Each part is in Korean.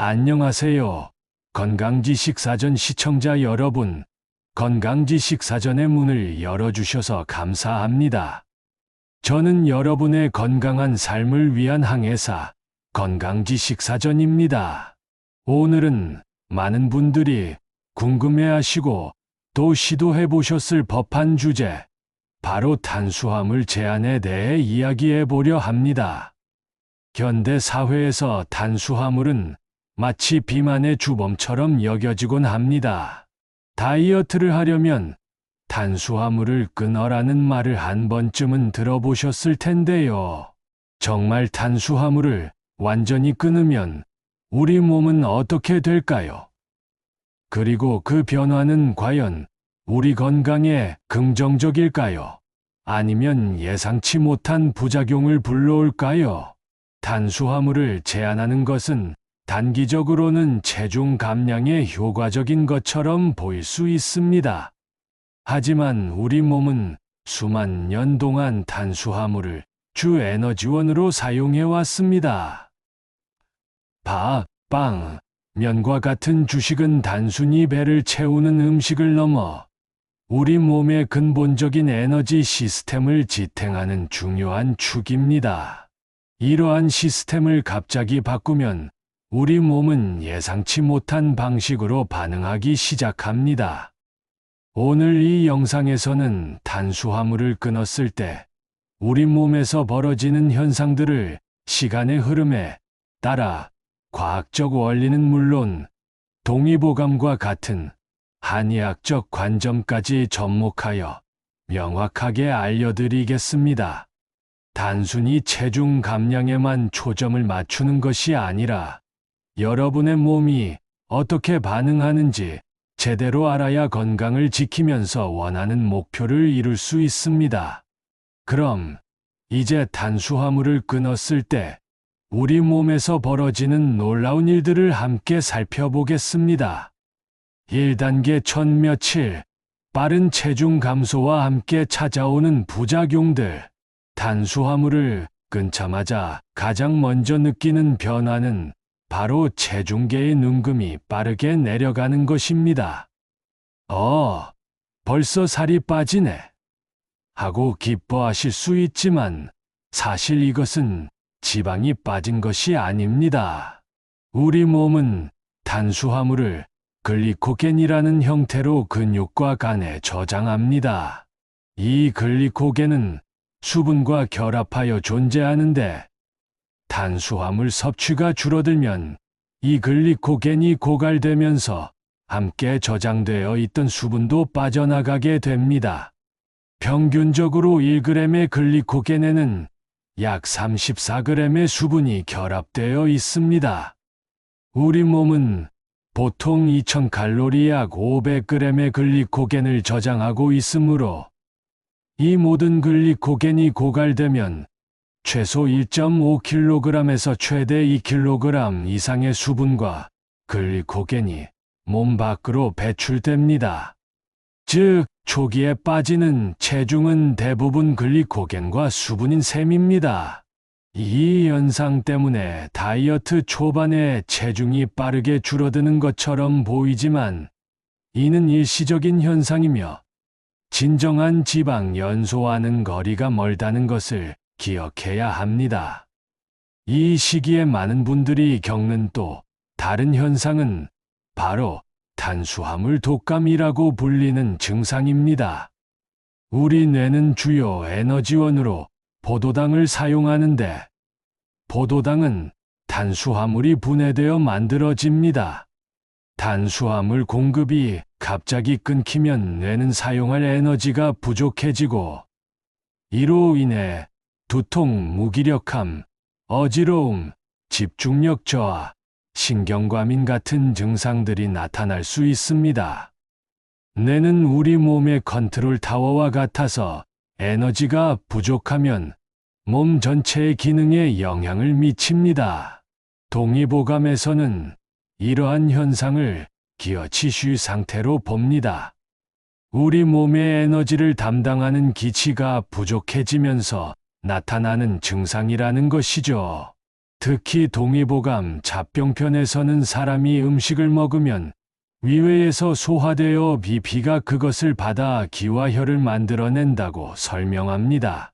안녕하세요. 건강지식사전 시청자 여러분, 건강지식사전의 문을 열어주셔서 감사합니다. 저는 여러분의 건강한 삶을 위한 항해사, 건강지식사전입니다. 오늘은 많은 분들이 궁금해하시고 또 시도해 보셨을 법한 주제, 바로 탄수화물 제한에 대해 이야기해 보려 합니다. 현대 사회에서 탄수화물은 마치 비만의 주범처럼 여겨지곤 합니다. 다이어트를 하려면 탄수화물을 끊어라는 말을 한 번쯤은 들어보셨을 텐데요. 정말 탄수화물을 완전히 끊으면 우리 몸은 어떻게 될까요? 그리고 그 변화는 과연 우리 건강에 긍정적일까요? 아니면 예상치 못한 부작용을 불러올까요? 탄수화물을 제한하는 것은 단기적으로는 체중 감량에 효과적인 것처럼 보일 수 있습니다. 하지만 우리 몸은 수만 년 동안 탄수화물을 주 에너지원으로 사용해 왔습니다. 밥, 빵, 면과 같은 주식은 단순히 배를 채우는 음식을 넘어 우리 몸의 근본적인 에너지 시스템을 지탱하는 중요한 축입니다. 이러한 시스템을 갑자기 바꾸면 우리 몸은 예상치 못한 방식으로 반응하기 시작합니다. 오늘 이 영상에서는 탄수화물을 끊었을 때 우리 몸에서 벌어지는 현상들을 시간의 흐름에 따라 과학적 원리는 물론 동의보감과 같은 한의학적 관점까지 접목하여 명확하게 알려드리겠습니다. 단순히 체중 감량에만 초점을 맞추는 것이 아니라 여러분의 몸이 어떻게 반응하는지 제대로 알아야 건강을 지키면서 원하는 목표를 이룰 수 있습니다. 그럼 이제 탄수화물을 끊었을 때 우리 몸에서 벌어지는 놀라운 일들을 함께 살펴보겠습니다. 1단계 첫 며칠, 빠른 체중 감소와 함께 찾아오는 부작용들. 탄수화물을 끊자마자 가장 먼저 느끼는 변화는 바로 체중계의 눈금이 빠르게 내려가는 것입니다. 벌써 살이 빠지네 하고 기뻐하실 수 있지만 사실 이것은 지방이 빠진 것이 아닙니다. 우리 몸은 탄수화물을 글리코겐이라는 형태로 근육과 간에 저장합니다. 이 글리코겐은 수분과 결합하여 존재하는데 탄수화물 섭취가 줄어들면 이 글리코겐이 고갈되면서 함께 저장되어 있던 수분도 빠져나가게 됩니다. 평균적으로 1g의 글리코겐에는 약 34g의 수분이 결합되어 있습니다. 우리 몸은 보통 2000칼로리 약 500g의 글리코겐을 저장하고 있으므로 이 모든 글리코겐이 고갈되면 최소 1.5kg에서 최대 2kg 이상의 수분과 글리코겐이 몸 밖으로 배출됩니다. 즉, 초기에 빠지는 체중은 대부분 글리코겐과 수분인 셈입니다. 이 현상 때문에 다이어트 초반에 체중이 빠르게 줄어드는 것처럼 보이지만 이는 일시적인 현상이며 진정한 지방 연소와는 거리가 멀다는 것을 기억해야 합니다. 이 시기에 많은 분들이 겪는 또 다른 현상은 바로 탄수화물 독감이라고 불리는 증상입니다. 우리 뇌는 주요 에너지원으로 포도당을 사용하는데 포도당은 탄수화물이 분해되어 만들어집니다. 탄수화물 공급이 갑자기 끊기면 뇌는 사용할 에너지가 부족해지고 이로 인해 두통, 무기력함, 어지러움, 집중력 저하, 신경과민 같은 증상들이 나타날 수 있습니다. 뇌는 우리 몸의 컨트롤 타워와 같아서 에너지가 부족하면 몸 전체의 기능에 영향을 미칩니다. 동의보감에서는 이러한 현상을 기어치슈 상태로 봅니다. 우리 몸의 에너지를 담당하는 기치가 부족해지면서 나타나는 증상이라는 것이죠. 특히 동의보감 잡병편에서는 사람이 음식을 먹으면 위외에서 소화되어 비피가 그것을 받아 기와 혈을 만들어낸다고 설명합니다.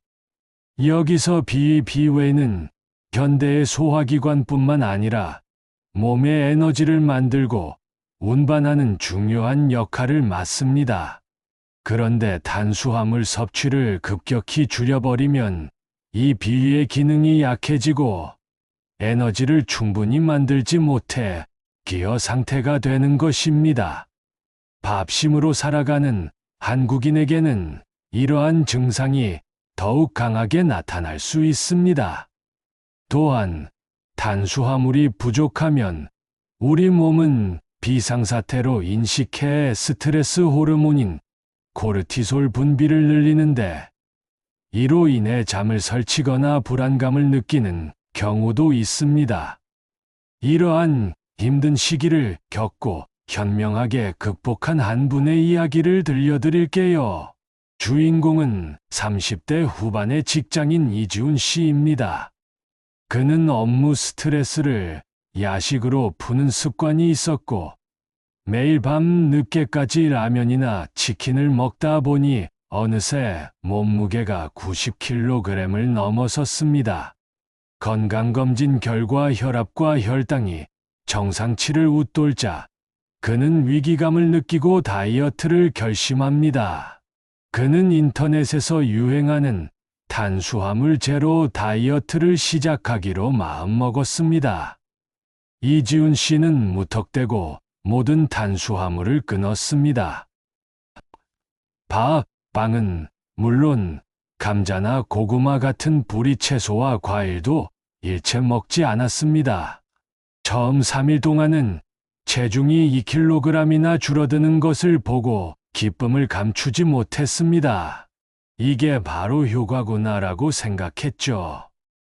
여기서 비위비외는 견대의 소화기관뿐만 아니라 몸의 에너지를 만들고 운반하는 중요한 역할을 맡습니다. 그런데 탄수화물 섭취를 급격히 줄여버리면 이 비위의 기능이 약해지고 에너지를 충분히 만들지 못해 기어 상태가 되는 것입니다. 밥심으로 살아가는 한국인에게는 이러한 증상이 더욱 강하게 나타날 수 있습니다. 또한 탄수화물이 부족하면 우리 몸은 비상사태로 인식해 스트레스 호르몬인 코르티솔 분비를 늘리는데 이로 인해 잠을 설치거나 불안감을 느끼는 경우도 있습니다. 이러한 힘든 시기를 겪고 현명하게 극복한 한 분의 이야기를 들려드릴게요. 주인공은 30대 후반의 직장인 이지훈 씨입니다. 그는 업무 스트레스를 야식으로 푸는 습관이 있었고 매일 밤 늦게까지 라면이나 치킨을 먹다 보니 어느새 몸무게가 90kg을 넘어섰습니다. 건강검진 결과 혈압과 혈당이 정상치를 웃돌자 그는 위기감을 느끼고 다이어트를 결심합니다. 그는 인터넷에서 유행하는 탄수화물 제로 다이어트를 시작하기로 마음먹었습니다. 이지훈 씨는 무턱대고 모든 탄수화물을 끊었습니다. 밥, 빵은 물론 감자나 고구마 같은 부리 채소와 과일도 일체 먹지 않았습니다. 처음 3일 동안은 체중이 2kg이나 줄어드는 것을 보고 기쁨을 감추지 못했습니다. 이게 바로 효과구나라고 생각했죠.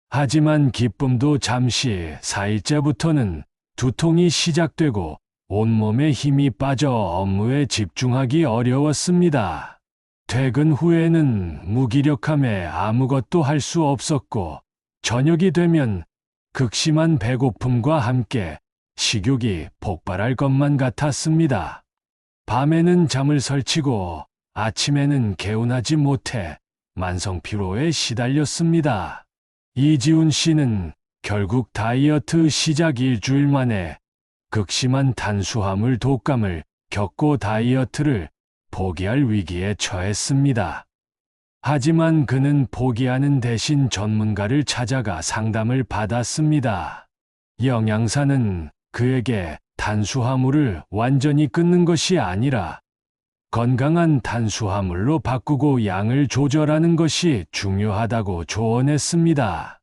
하지만 기쁨도 잠시 4일째부터는 두통이 시작되고 온몸에 힘이 빠져 업무에 집중하기 어려웠습니다. 퇴근 후에는 무기력함에 아무것도 할 수 없었고 저녁이 되면 극심한 배고픔과 함께 식욕이 폭발할 것만 같았습니다. 밤에는 잠을 설치고 아침에는 개운하지 못해 만성피로에 시달렸습니다. 이지훈 씨는 결국 다이어트 시작 일주일 만에 극심한 탄수화물 독감을 겪고 다이어트를 포기할 위기에 처했습니다. 하지만 그는 포기하는 대신 전문가를 찾아가 상담을 받았습니다. 영양사는 그에게 탄수화물을 완전히 끊는 것이 아니라 건강한 탄수화물로 바꾸고 양을 조절하는 것이 중요하다고 조언했습니다.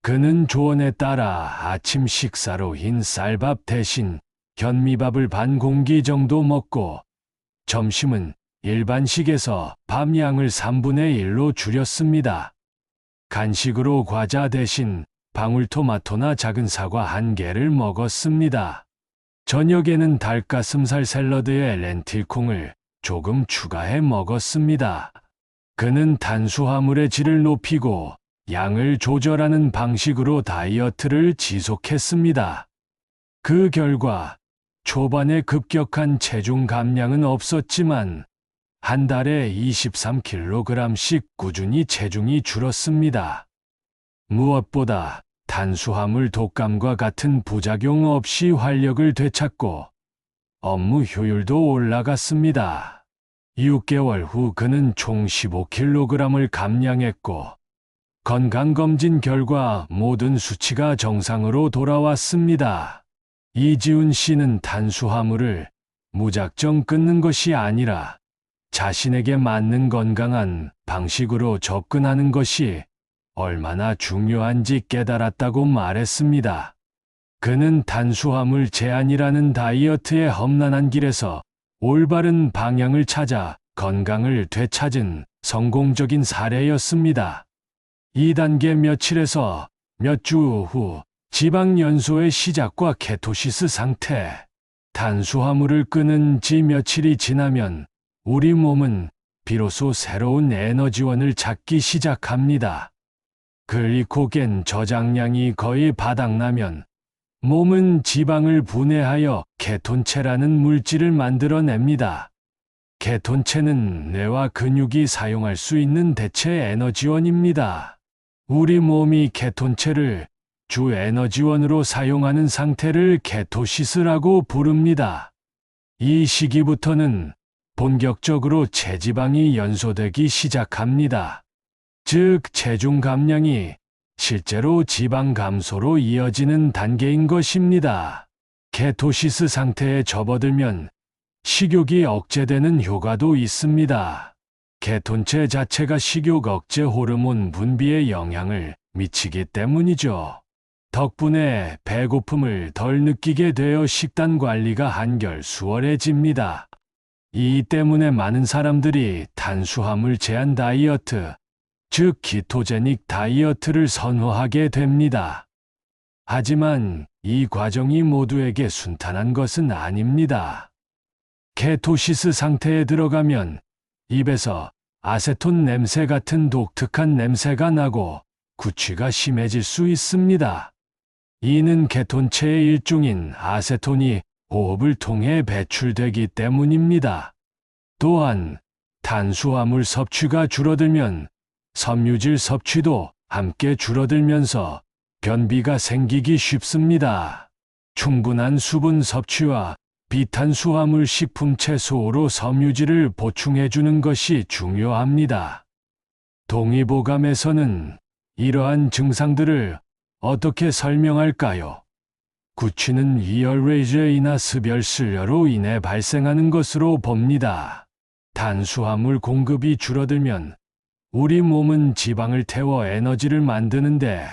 그는 조언에 따라 아침 식사로 흰 쌀밥 대신 현미밥을 반 공기 정도 먹고 점심은 일반식에서 밥 양을 3분의 1로 줄였습니다. 간식으로 과자 대신 방울토마토나 작은 사과 1개를 먹었습니다. 저녁에는 닭가슴살 샐러드에 렌틸콩을 조금 추가해 먹었습니다. 그는 탄수화물의 질을 높이고 양을 조절하는 방식으로 다이어트를 지속했습니다. 그 결과 초반에 급격한 체중 감량은 없었지만 한 달에 23kg씩 꾸준히 체중이 줄었습니다. 무엇보다 탄수화물 독감과 같은 부작용 없이 활력을 되찾고 업무 효율도 올라갔습니다. 6개월 후 그는 총 15kg을 감량했고 건강검진 결과 모든 수치가 정상으로 돌아왔습니다. 이지훈 씨는 탄수화물을 무작정 끊는 것이 아니라 자신에게 맞는 건강한 방식으로 접근하는 것이 얼마나 중요한지 깨달았다고 말했습니다. 그는 탄수화물 제한이라는 다이어트의 험난한 길에서 올바른 방향을 찾아 건강을 되찾은 성공적인 사례였습니다. 2단계 며칠에서 몇 주 후 지방 연소의 시작과 케토시스 상태, 탄수화물을 끊은 지 며칠이 지나면 우리 몸은 비로소 새로운 에너지원을 찾기 시작합니다. 글리코겐 저장량이 거의 바닥나면 몸은 지방을 분해하여 케톤체라는 물질을 만들어냅니다. 케톤체는 뇌와 근육이 사용할 수 있는 대체 에너지원입니다. 우리 몸이 케톤체를 주 에너지원으로 사용하는 상태를 케토시스라고 부릅니다. 이 시기부터는 본격적으로 체지방이 연소되기 시작합니다. 즉, 체중 감량이 실제로 지방 감소로 이어지는 단계인 것입니다. 케토시스 상태에 접어들면 식욕이 억제되는 효과도 있습니다. 케톤체 자체가 식욕 억제 호르몬 분비에 영향을 미치기 때문이죠. 덕분에 배고픔을 덜 느끼게 되어 식단 관리가 한결 수월해집니다. 이 때문에 많은 사람들이 탄수화물 제한 다이어트, 즉 키토제닉 다이어트를 선호하게 됩니다. 하지만 이 과정이 모두에게 순탄한 것은 아닙니다. 케토시스 상태에 들어가면 입에서 아세톤 냄새 같은 독특한 냄새가 나고 구취가 심해질 수 있습니다. 이는 케톤체의 일종인 아세톤이 호흡을 통해 배출되기 때문입니다. 또한 탄수화물 섭취가 줄어들면 섬유질 섭취도 함께 줄어들면서 변비가 생기기 쉽습니다. 충분한 수분 섭취와 비탄수화물 식품 채소로 섬유질을 보충해주는 것이 중요합니다. 동의보감에서는 이러한 증상들을 어떻게 설명할까요? 구취는 위열레이저이나 습열슬려로 인해 발생하는 것으로 봅니다. 탄수화물 공급이 줄어들면 우리 몸은 지방을 태워 에너지를 만드는데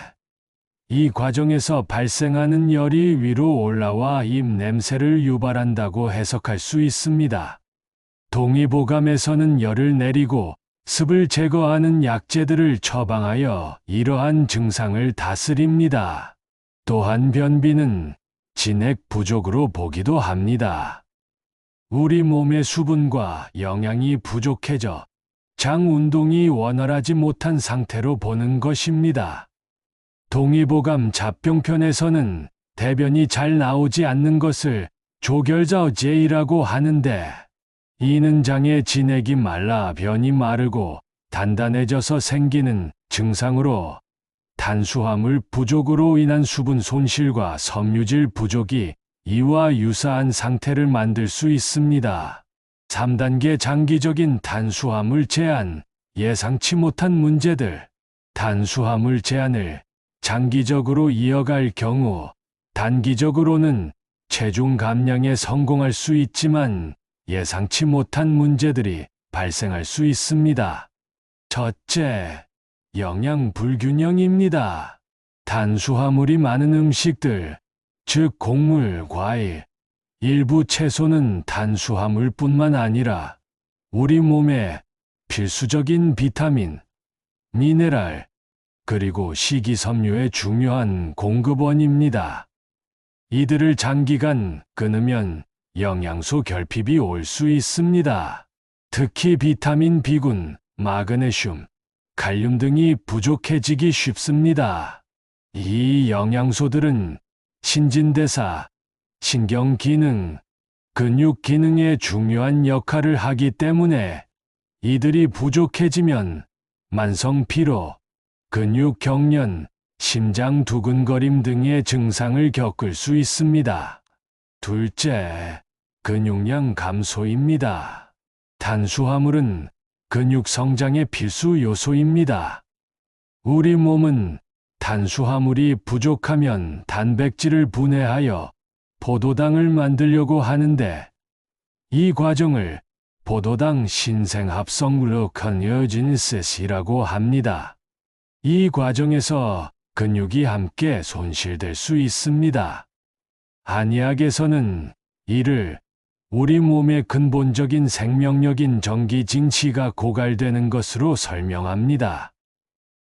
이 과정에서 발생하는 열이 위로 올라와 입 냄새를 유발한다고 해석할 수 있습니다. 동의보감에서는 열을 내리고 습을 제거하는 약재들을 처방하여 이러한 증상을 다스립니다. 또한 변비는 진액 부족으로 보기도 합니다. 우리 몸의 수분과 영양이 부족해져 장 운동이 원활하지 못한 상태로 보는 것입니다. 동의보감 잡병편에서는 대변이 잘 나오지 않는 것을 조결자제이라고 하는데, 이는 장의 진액이 말라 변이 마르고 단단해져서 생기는 증상으로 탄수화물 부족으로 인한 수분 손실과 섬유질 부족이 이와 유사한 상태를 만들 수 있습니다. 3단계 장기적인 탄수화물 제한, 예상치 못한 문제들. 탄수화물 제한을 장기적으로 이어갈 경우 단기적으로는 체중 감량에 성공할 수 있지만 예상치 못한 문제들이 발생할 수 있습니다. 첫째, 영양 불균형입니다. 탄수화물이 많은 음식들, 즉 곡물, 과일, 일부 채소는 탄수화물뿐만 아니라 우리 몸에 필수적인 비타민, 미네랄, 그리고 식이섬유의 중요한 공급원입니다. 이들을 장기간 끊으면 영양소 결핍이 올 수 있습니다. 특히 비타민 B군, 마그네슘, 칼륨 등이 부족해지기 쉽습니다. 이 영양소들은 신진대사, 신경기능, 근육기능에 중요한 역할을 하기 때문에 이들이 부족해지면 만성피로, 근육경련, 심장 두근거림 등의 증상을 겪을 수 있습니다. 둘째, 근육량 감소입니다. 탄수화물은 근육 성장의 필수 요소입니다. 우리 몸은 탄수화물이 부족하면 단백질을 분해하여 포도당을 만들려고 하는데, 이 과정을 포도당 신생합성 글루코니오지니시스라고 합니다. 이 과정에서 근육이 함께 손실될 수 있습니다. 한의학에서는 이를 우리 몸의 근본적인 생명력인 정기징치가 고갈되는 것으로 설명합니다.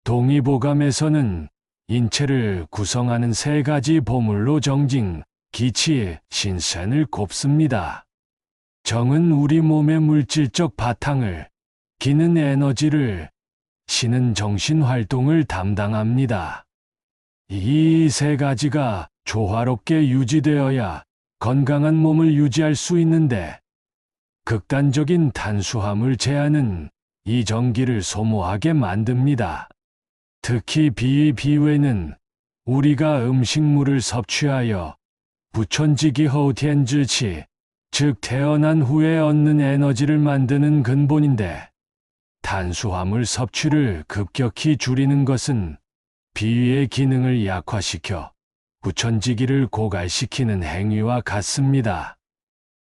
동의보감에서는 인체를 구성하는 세 가지 보물로 정징, 기치, 신센을 꼽습니다. 정은 우리 몸의 물질적 바탕을, 기는 에너지를, 신은 정신 활동을 담당합니다. 이 세 가지가 조화롭게 유지되어야 건강한 몸을 유지할 수 있는데, 극단적인 탄수화물 제한은 이 정기를 소모하게 만듭니다. 특히 비위는 우리가 음식물을 섭취하여 부천지기 허우티엔즈치, 즉 태어난 후에 얻는 에너지를 만드는 근본인데, 탄수화물 섭취를 급격히 줄이는 것은 비위의 기능을 약화시켜 부천지기를 고갈시키는 행위와 같습니다.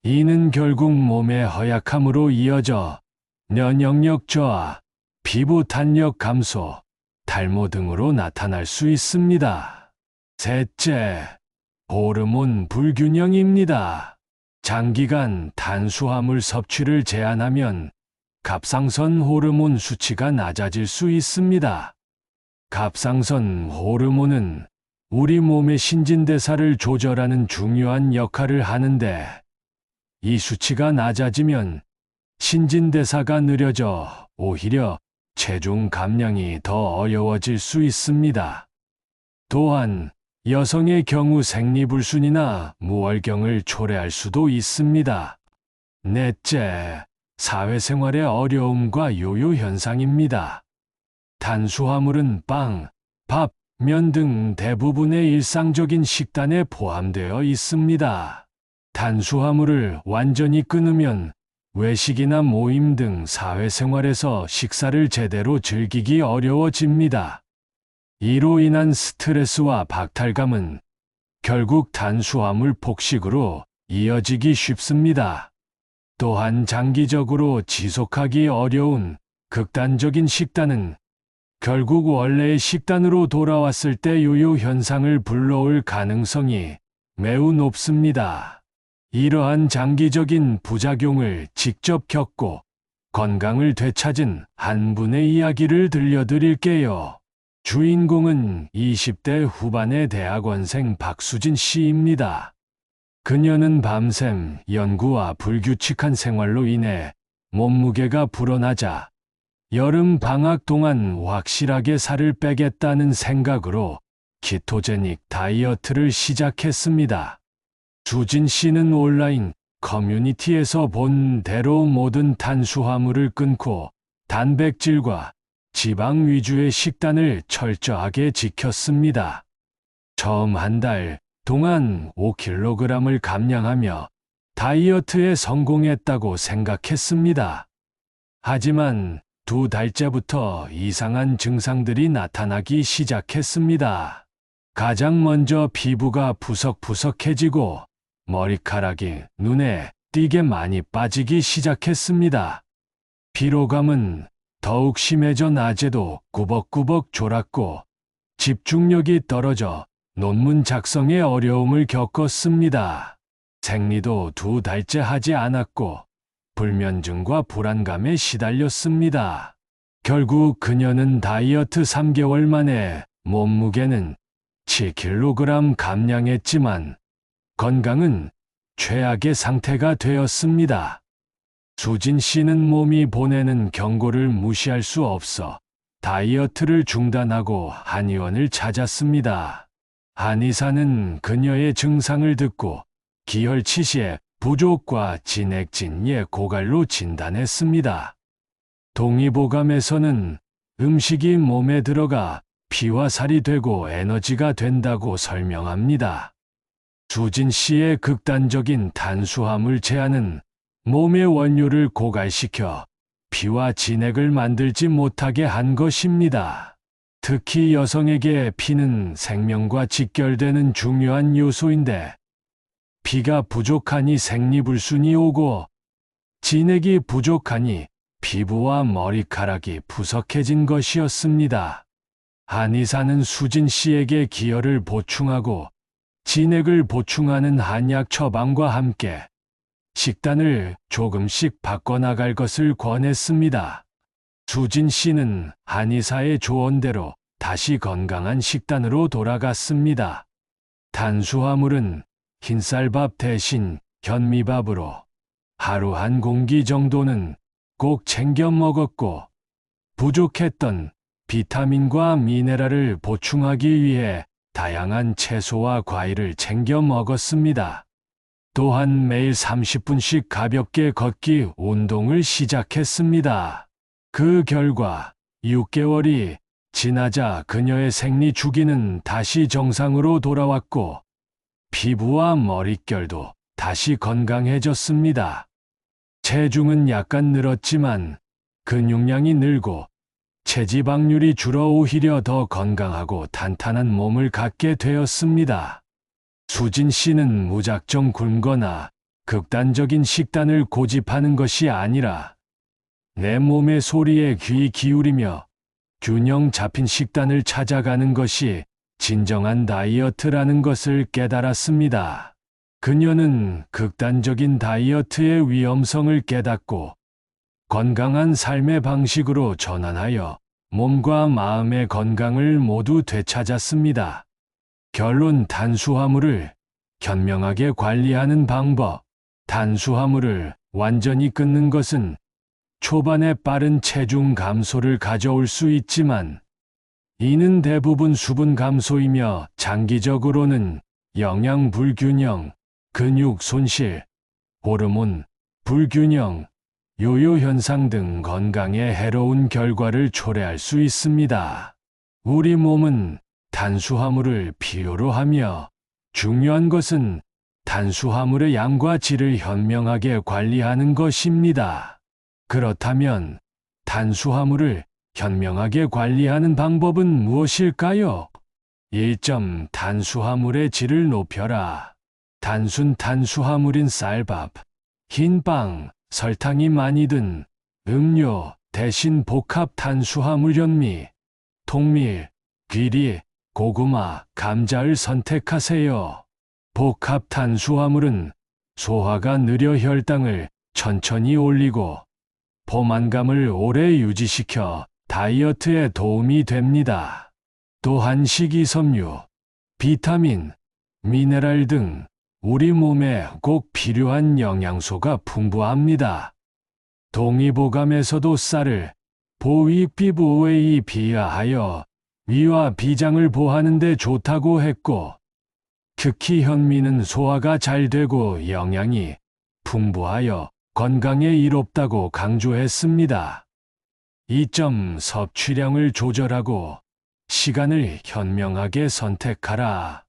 이는 결국 몸의 허약함으로 이어져 면역력 저하, 피부 탄력 감소, 탈모 등으로 나타날 수 있습니다. 셋째, 호르몬 불균형입니다. 장기간 탄수화물 섭취를 제한하면 갑상선 호르몬 수치가 낮아질 수 있습니다. 갑상선 호르몬은 우리 몸의 신진대사를 조절하는 중요한 역할을 하는데, 이 수치가 낮아지면 신진대사가 느려져 오히려 체중 감량이 더 어려워질 수 있습니다. 또한 여성의 경우 생리불순이나 무월경을 초래할 수도 있습니다. 넷째, 사회생활의 어려움과 요요 현상입니다. 탄수화물은 빵, 밥, 면 등 대부분의 일상적인 식단에 포함되어 있습니다. 탄수화물을 완전히 끊으면 외식이나 모임 등 사회생활에서 식사를 제대로 즐기기 어려워집니다. 이로 인한 스트레스와 박탈감은 결국 탄수화물 폭식으로 이어지기 쉽습니다. 또한 장기적으로 지속하기 어려운 극단적인 식단은 결국 원래의 식단으로 돌아왔을 때 요요 현상을 불러올 가능성이 매우 높습니다. 이러한 장기적인 부작용을 직접 겪고 건강을 되찾은 한 분의 이야기를 들려드릴게요. 주인공은 20대 후반의 대학원생 박수진 씨입니다. 그녀는 밤샘 연구와 불규칙한 생활로 인해 몸무게가 불어나자 여름 방학 동안 확실하게 살을 빼겠다는 생각으로 키토제닉 다이어트를 시작했습니다. 수진 씨는 온라인 커뮤니티에서 본 대로 모든 탄수화물을 끊고 단백질과 지방 위주의 식단을 철저하게 지켰습니다. 처음 한 달 동안 5kg을 감량하며 다이어트에 성공했다고 생각했습니다. 하지만 2달째부터 이상한 증상들이 나타나기 시작했습니다. 가장 먼저 피부가 푸석푸석해지고 머리카락이 눈에 띄게 많이 빠지기 시작했습니다. 피로감은 더욱 심해져 낮에도 꾸벅꾸벅 졸았고 집중력이 떨어져 논문 작성에 어려움을 겪었습니다. 생리도 2달째 하지 않았고 불면증과 불안감에 시달렸습니다. 결국 그녀는 다이어트 3개월 만에 몸무게는 7kg 감량했지만 건강은 최악의 상태가 되었습니다. 수진 씨는 몸이 보내는 경고를 무시할 수 없어 다이어트를 중단하고 한의원을 찾았습니다. 한의사는 그녀의 증상을 듣고 기혈치시의 부족과 진액진의 고갈로 진단했습니다. 동의보감에서는 음식이 몸에 들어가 피와 살이 되고 에너지가 된다고 설명합니다. 수진 씨의 극단적인 탄수화물 제한은 몸의 원료를 고갈시켜 피와 진액을 만들지 못하게 한 것입니다. 특히 여성에게 피는 생명과 직결되는 중요한 요소인데, 피가 부족하니 생리불순이 오고 진액이 부족하니 피부와 머리카락이 푸석해진 것이었습니다. 한의사는 수진 씨에게 기혈을 보충하고 진액을 보충하는 한약 처방과 함께 식단을 조금씩 바꿔나갈 것을 권했습니다. 수진 씨는 한의사의 조언대로 다시 건강한 식단으로 돌아갔습니다. 탄수화물은 흰쌀밥 대신 현미밥으로 하루 한 공기 정도는 꼭 챙겨 먹었고, 부족했던 비타민과 미네랄을 보충하기 위해 다양한 채소와 과일을 챙겨 먹었습니다. 또한 매일 30분씩 가볍게 걷기 운동을 시작했습니다. 그 결과 6개월이 지나자 그녀의 생리 주기는 다시 정상으로 돌아왔고 피부와 머릿결도 다시 건강해졌습니다. 체중은 약간 늘었지만 근육량이 늘고 체지방률이 줄어 오히려 더 건강하고 탄탄한 몸을 갖게 되었습니다. 수진 씨는 무작정 굶거나 극단적인 식단을 고집하는 것이 아니라 내 몸의 소리에 귀 기울이며 균형 잡힌 식단을 찾아가는 것이 진정한 다이어트라는 것을 깨달았습니다. 그녀는 극단적인 다이어트의 위험성을 깨닫고 건강한 삶의 방식으로 전환하여 몸과 마음의 건강을 모두 되찾았습니다. 결론: 탄수화물을 현명하게 관리하는 방법. 탄수화물을 완전히 끊는 것은 초반에 빠른 체중 감소를 가져올 수 있지만 이는 대부분 수분 감소이며 장기적으로는 영양 불균형, 근육 손실, 호르몬 불균형, 요요 현상 등 건강에 해로운 결과를 초래할 수 있습니다. 우리 몸은 탄수화물을 필요로 하며 중요한 것은 탄수화물의 양과 질을 현명하게 관리하는 것입니다. 그렇다면 탄수화물을 현명하게 관리하는 방법은 무엇일까요? 1점. 탄수화물의 질을 높여라. 단순 탄수화물인 쌀밥, 흰빵, 설탕이 많이 든 음료 대신 복합 탄수화물 현미, 통밀, 귀리, 고구마, 감자를 선택하세요. 복합 탄수화물은 소화가 느려 혈당을 천천히 올리고 포만감을 오래 유지시켜 다이어트에 도움이 됩니다. 또한 식이섬유, 비타민, 미네랄 등 우리 몸에 꼭 필요한 영양소가 풍부합니다. 동의보감에서도 쌀을 보위피부에 비하하여 위와 비장을 보하는 데 좋다고 했고, 특히 현미는 소화가 잘 되고 영양이 풍부하여 건강에 이롭다고 강조했습니다. 2점. 섭취량을 조절하고 시간을 현명하게 선택하라.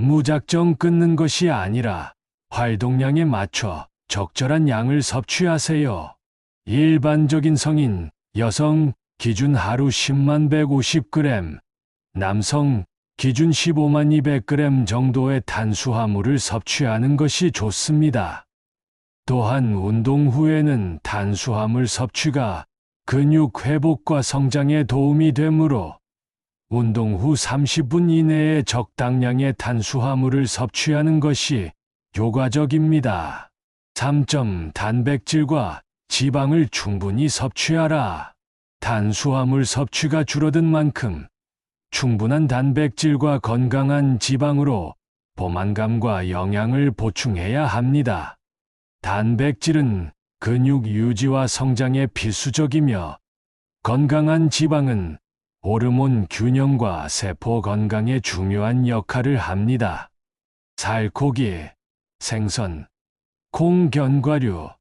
무작정 끊는 것이 아니라 활동량에 맞춰 적절한 양을 섭취하세요. 일반적인 성인, 여성 기준 하루 10만 150g, 남성 기준 15만 200g 정도의 탄수화물을 섭취하는 것이 좋습니다. 또한 운동 후에는 탄수화물 섭취가 근육 회복과 성장에 도움이 되므로 운동 후 30분 이내에 적당량의 탄수화물을 섭취하는 것이 효과적입니다. 3점. 단백질과 지방을 충분히 섭취하라. 탄수화물 섭취가 줄어든 만큼 충분한 단백질과 건강한 지방으로 포만감과 영양을 보충해야 합니다. 단백질은 근육 유지와 성장에 필수적이며 건강한 지방은 호르몬 균형과 세포 건강에 중요한 역할을 합니다. 살코기, 생선, 콩, 견과류,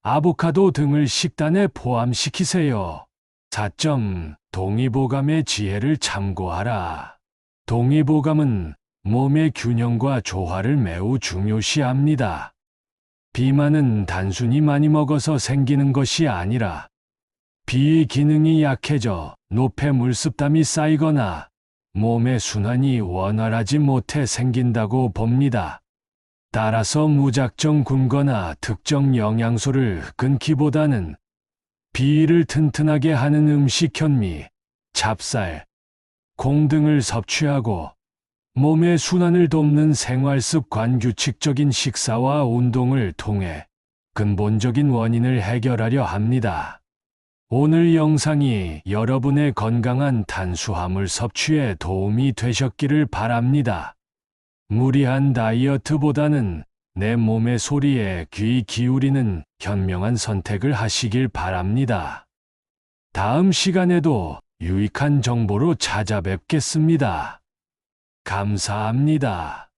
아보카도 등을 식단에 포함시키세요. 4점. 동의보감의 지혜를 참고하라. 동의보감은 몸의 균형과 조화를 매우 중요시합니다. 비만은 단순히 많이 먹어서 생기는 것이 아니라 비 기능이 약해져 노폐물 습담이 쌓이거나 몸의 순환이 원활하지 못해 생긴다고 봅니다. 따라서 무작정 굶거나 특정 영양소를 끊기보다는 비위를 튼튼하게 하는 음식 현미, 찹쌀, 콩 등을 섭취하고 몸의 순환을 돕는 생활습관 규칙적인 식사와 운동을 통해 근본적인 원인을 해결하려 합니다. 오늘 영상이 여러분의 건강한 탄수화물 섭취에 도움이 되셨기를 바랍니다. 무리한 다이어트보다는 내 몸의 소리에 귀 기울이는 현명한 선택을 하시길 바랍니다. 다음 시간에도 유익한 정보로 찾아뵙겠습니다. 감사합니다.